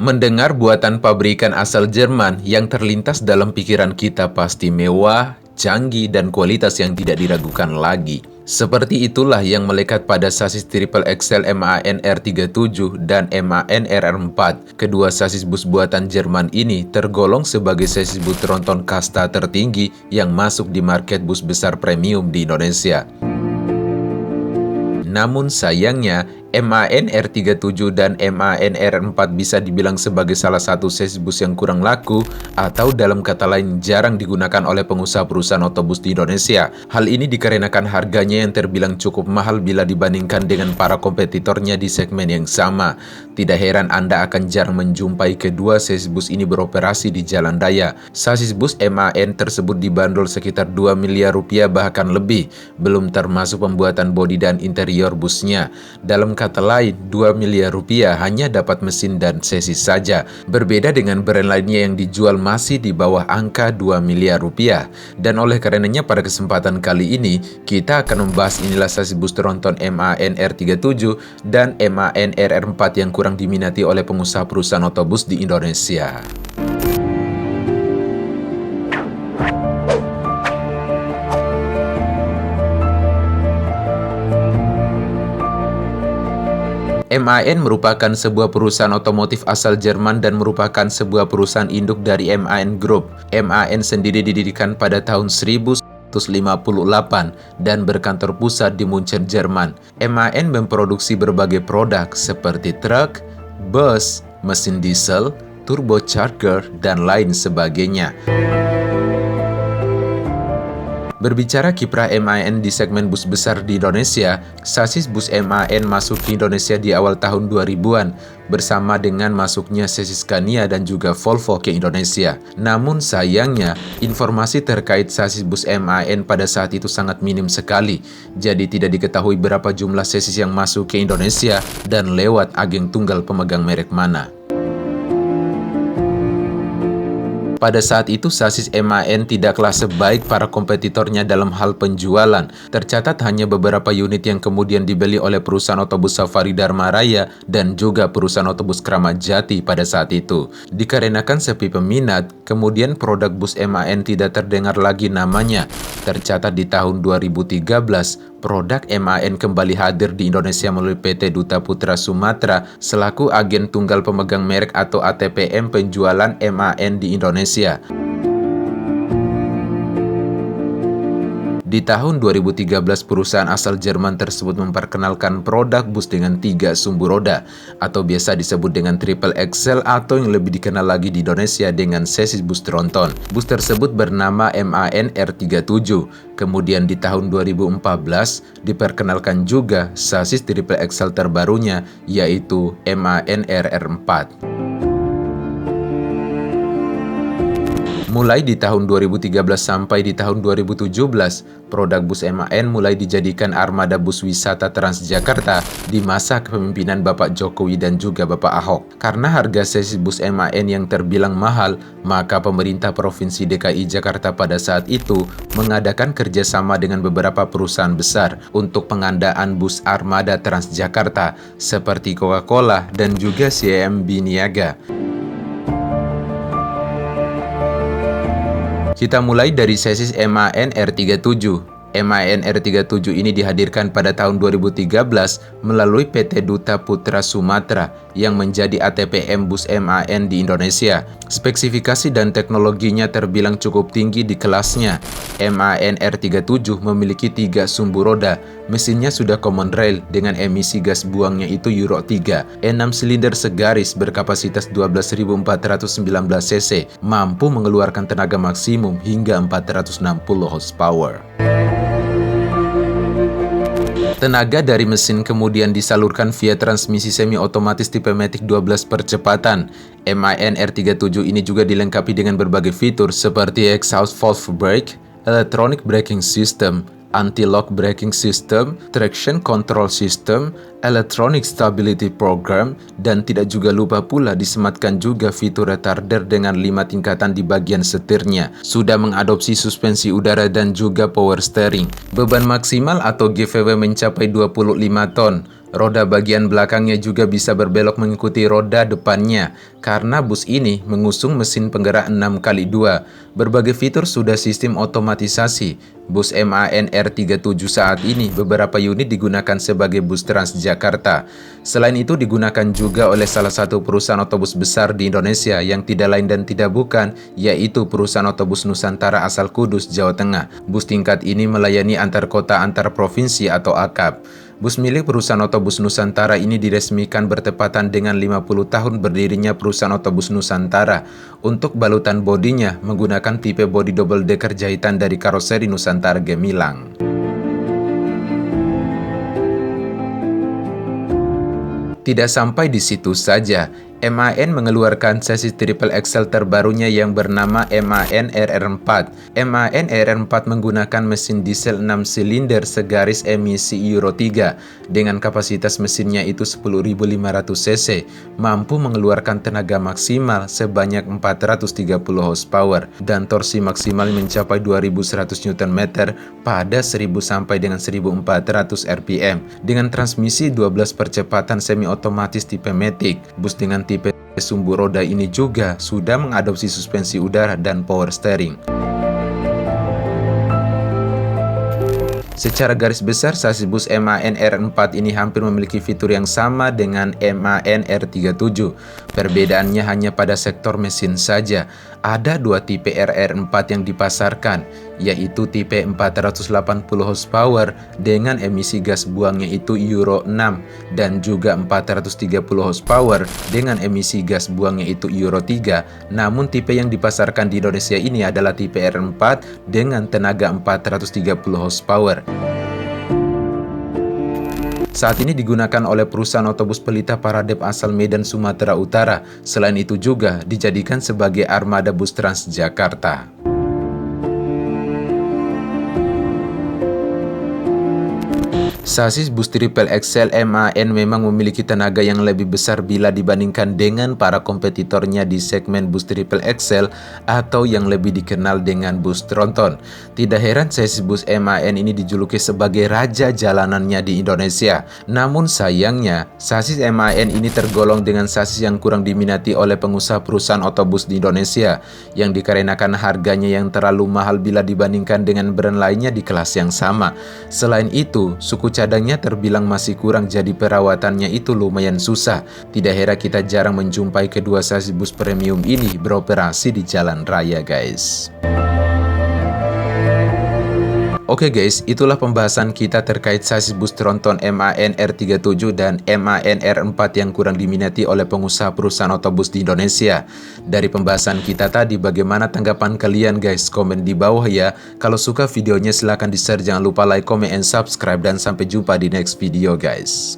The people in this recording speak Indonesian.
Mendengar buatan pabrikan asal Jerman yang terlintas dalam pikiran kita pasti mewah, canggih, dan kualitas yang tidak diragukan lagi. Seperti itulah yang melekat pada sasis Triple XL MAN R37 dan MAN RR4. Kedua sasis bus buatan Jerman ini tergolong sebagai sasis bus tronton kasta tertinggi yang masuk di market bus besar premium di Indonesia. Namun sayangnya, MAN R37 dan MAN RR4 bisa dibilang sebagai salah satu sasis bus yang kurang laku atau dalam kata lain jarang digunakan oleh pengusaha perusahaan otobus di Indonesia. Hal ini dikarenakan harganya yang terbilang cukup mahal bila dibandingkan dengan para kompetitornya di segmen yang sama. Tidak heran Anda akan jarang menjumpai kedua sasis bus ini beroperasi di jalan raya. Sasis bus MAN tersebut dibanderol sekitar 2 miliar rupiah bahkan lebih, belum termasuk pembuatan bodi dan interior busnya. Dalam kata lain, 2 miliar rupiah hanya dapat mesin dan sasis saja. Berbeda dengan brand lainnya yang dijual masih di bawah angka 2 miliar rupiah. Dan oleh karenanya pada kesempatan kali ini, kita akan membahas inilah sasis bus tronton MAN R37 dan MAN RR4 yang kurang diminati oleh pengusaha perusahaan otobus di Indonesia. MAN merupakan sebuah perusahaan otomotif asal Jerman dan merupakan sebuah perusahaan induk dari MAN Group. MAN sendiri didirikan pada tahun 1958 dan berkantor pusat di Munchen, Jerman. MAN memproduksi berbagai produk seperti truk, bus, mesin diesel, turbocharger, dan lain sebagainya. Berbicara kiprah MAN di segmen bus besar di Indonesia, sasis bus MAN masuk ke Indonesia di awal tahun 2000-an bersama dengan masuknya sasis Scania dan juga Volvo ke Indonesia. Namun sayangnya, informasi terkait sasis bus MAN pada saat itu sangat minim sekali. Jadi tidak diketahui berapa jumlah sasis yang masuk ke Indonesia dan lewat agen tunggal pemegang merek mana. Pada saat itu, sasis MAN tidaklah sebaik para kompetitornya dalam hal penjualan. Tercatat hanya beberapa unit yang kemudian dibeli oleh perusahaan otobus Safari Dharma Raya dan juga perusahaan otobus Kramat Jati pada saat itu. Dikarenakan sepi peminat, kemudian produk bus MAN tidak terdengar lagi namanya. Tercatat di tahun 2013, produk MAN kembali hadir di Indonesia melalui PT Duta Putra Sumatera selaku agen tunggal pemegang merek atau ATPM penjualan MAN di Indonesia. Di tahun 2013, perusahaan asal Jerman tersebut memperkenalkan produk bus dengan 3 sumbu roda atau biasa disebut dengan Triple XL atau yang lebih dikenal lagi di Indonesia dengan sasis bus tronton. Bus tersebut bernama MAN R37. Kemudian di tahun 2014 diperkenalkan juga sasis Triple XL terbarunya yaitu MAN RR4. Mulai di tahun 2013 sampai di tahun 2017, produk bus MAN mulai dijadikan armada bus wisata Transjakarta di masa kepemimpinan Bapak Jokowi dan juga Bapak Ahok. Karena harga sasis bus MAN yang terbilang mahal, maka pemerintah Provinsi DKI Jakarta pada saat itu mengadakan kerjasama dengan beberapa perusahaan besar untuk pengandaan bus armada Transjakarta seperti Coca-Cola dan juga CIMB Niaga. Kita mulai dari sasis MAN R37. MAN R37 ini dihadirkan pada tahun 2013 melalui PT Duta Putra Sumatera yang menjadi ATPM bus MAN di Indonesia. Spesifikasi dan teknologinya terbilang cukup tinggi di kelasnya. MAN R37 memiliki 3 sumbu roda. Mesinnya sudah common rail dengan emisi gas buangnya itu Euro 3. 6 silinder segaris berkapasitas 12.419 cc, mampu mengeluarkan tenaga maksimum hingga 460 horsepower. Tenaga dari mesin kemudian disalurkan via transmisi semi-otomatis tipe Matic 12 percepatan. MAN R37 ini juga dilengkapi dengan berbagai fitur seperti exhaust valve brake, electronic braking system, anti-lock braking system, traction control system, Electronic Stability Program, dan tidak juga lupa pula disematkan juga fitur retarder dengan 5 tingkatan di bagian setirnya. Sudah mengadopsi suspensi udara dan juga power steering. Beban maksimal atau GVW mencapai 25 ton. Roda bagian belakangnya juga bisa berbelok mengikuti roda depannya, karena bus ini mengusung mesin penggerak 6x2. Berbagai fitur sudah sistem otomatisasi. Bus MAN R37 saat ini beberapa unit digunakan sebagai bus Transjakarta. Selain itu digunakan juga oleh salah satu perusahaan otobus besar di Indonesia yang tidak lain dan tidak bukan, yaitu perusahaan otobus Nusantara asal Kudus, Jawa Tengah. Bus tingkat ini melayani antar kota antar provinsi atau AKAP. Bus milik perusahaan otobus Nusantara ini diresmikan bertepatan dengan 50 tahun berdirinya perusahaan otobus Nusantara. Untuk balutan bodinya menggunakan tipe bodi double decker jahitan dari karoseri Nusantara Gemilang. Tidak sampai di situ saja, MAN mengeluarkan chassis triple axle terbarunya yang bernama MAN RR4. MAN RR4 menggunakan mesin diesel 6 silinder segaris emisi Euro 3 dengan kapasitas mesinnya itu 10.500 cc, mampu mengeluarkan tenaga maksimal sebanyak 430 horsepower dan torsi maksimal mencapai 2100 Nm pada 1000 sampai dengan 1400 rpm dengan transmisi 12 percepatan semi otomatis tipe Matic. Bus dengan tipe sumbu roda ini juga sudah mengadopsi suspensi udara dan power steering. Secara garis besar, chassis bus MAN R4 ini hampir memiliki fitur yang sama dengan MAN R37. Perbedaannya hanya pada sektor mesin saja. Ada dua tipe RR4 yang dipasarkan, yaitu tipe 480 horsepower dengan emisi gas buangnya itu Euro 6 dan juga 430 horsepower dengan emisi gas buangnya itu Euro 3. Namun tipe yang dipasarkan di Indonesia ini adalah tipe R4 dengan tenaga 430 horsepower. Saat ini digunakan oleh perusahaan otobus pelita Paradep asal Medan, Sumatera Utara. Selain itu juga dijadikan sebagai armada bus Transjakarta. Sasis bus triple XL MAN memang memiliki tenaga yang lebih besar bila dibandingkan dengan para kompetitornya di segmen bus triple XL atau yang lebih dikenal dengan bus tronton. Tidak heran sasis bus MAN ini dijuluki sebagai raja jalanannya di Indonesia. Namun sayangnya, sasis MAN ini tergolong dengan sasis yang kurang diminati oleh pengusaha perusahaan otobus di Indonesia, yang dikarenakan harganya yang terlalu mahal bila dibandingkan dengan brand lainnya di kelas yang sama. Selain itu, suku cadangnya terbilang masih kurang, jadi perawatannya itu lumayan susah. Tidak heran kita jarang menjumpai kedua sasis bus premium ini beroperasi di jalan raya, guys. Oke guys, itulah pembahasan kita terkait sasis bus tronton MAN R37 dan MAN R4 yang kurang diminati oleh pengusaha perusahaan otobus di Indonesia. Dari pembahasan kita tadi, bagaimana tanggapan kalian guys? Komen di bawah ya. Kalau suka videonya silahkan di-share, jangan lupa like, comment, and subscribe, dan sampai jumpa di next video guys.